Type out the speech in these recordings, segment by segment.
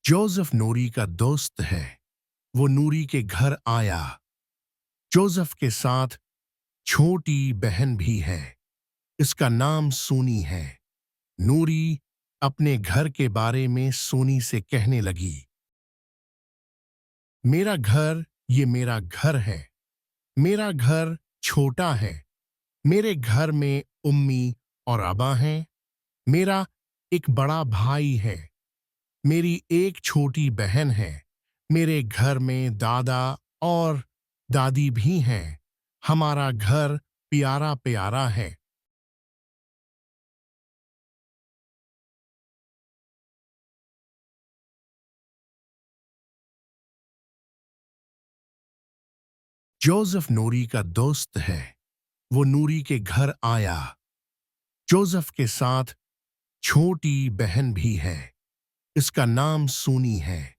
Joseph नूरी का दोस्त है। वो नूरी के घर आया। जोसेफ के साथ छोटी बहन भी है। इसका नाम सूनी है। नूरी अपने घर के बारे में सूनी से कहने लगी, मेरा घर, ये मेरा घर है। मेरा घर छोटा है। मेरे घर में उम्मी और अब्बा हैं। मेरा एक बड़ा भाई है। मेरी एक छोटी बहन है। मेरे घर में दादा और दादी भी हैं। हमारा घर प्यारा प्यारा है। जोसेफ नूरी का दोस्त है। वो नूरी के घर आया। जोसेफ के साथ छोटी बहन भी है। इसका नाम सूनी है।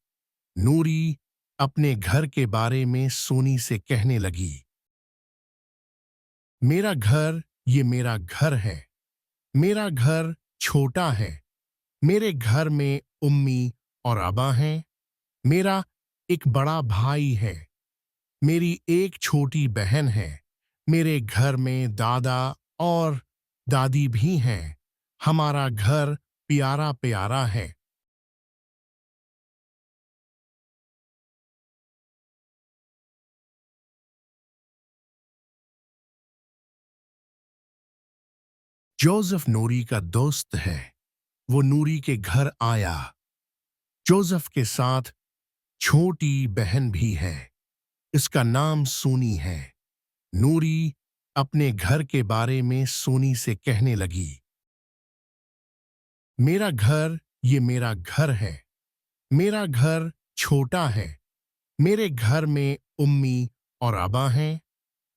नूरी अपने घर के बारे में सूनी से कहने लगी, मेरा घर, ये मेरा घर है। मेरा घर छोटा है। मेरे घर में उम्मी और अब्बा हैं। मेरा एक बड़ा भाई है। मेरी एक छोटी बहन है। मेरे घर में दादा और दादी भी हैं। हमारा घर प्यारा प्यारा है। जोसेफ नूरी का दोस्त है। वो नूरी के घर आया। जोसेफ के साथ छोटी बहन भी है। इसका नाम सूनी है। नूरी अपने घर के बारे में सूनी से कहने लगी, मेरा घर, ये मेरा घर है। मेरा घर छोटा है। मेरे घर में उम्मी और अब्बा हैं।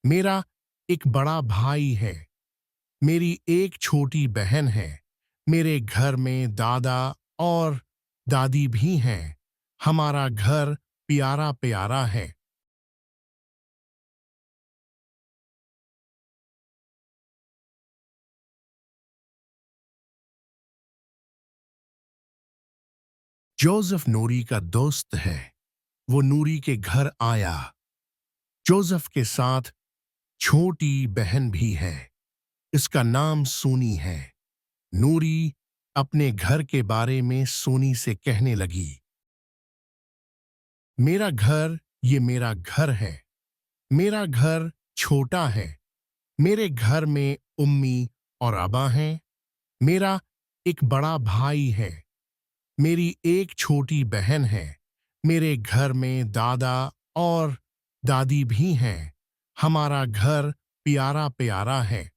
मेरा एक बड़ा भाई है। मेरी एक छोटी बहन है। मेरे घर में दादा और दादी भी हैं। हमारा घर प्यारा प्यारा है। जोसेफ नूरी का दोस्त है। वो नूरी के घर आया। जोसेफ के साथ छोटी बहन भी है। इसका नाम सूनी है। नूरी अपने घर के बारे में सूनी से कहने लगी, मेरा घर, ये मेरा घर है। मेरा घर छोटा है। मेरे घर में उम्मी और अब्बा हैं। मेरा एक बड़ा भाई है। मेरी एक छोटी बहन है। मेरे घर में दादा और दादी भी हैं। हमारा घर प्यारा प्यारा है।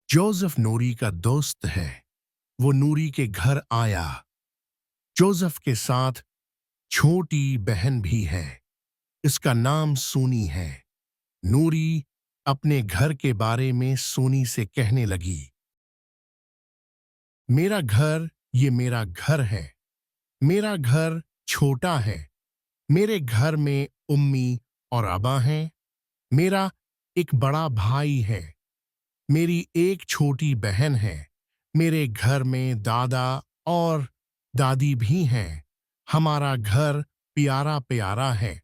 जोसेफ नूरी का दोस्त है। वो नूरी के घर आया। जोसेफ के साथ छोटी बहन भी है। इसका नाम सूनी है। नूरी अपने घर के बारे में सूनी से कहने लगी, मेरा घर, ये मेरा घर है। मेरा घर छोटा है। मेरे घर में उम्मी और अब्बा हैं। मेरा एक बड़ा भाई है। मेरी एक छोटी बहन है। मेरे घर में दादा और दादी भी हैं। हमारा घर प्यारा प्यारा है।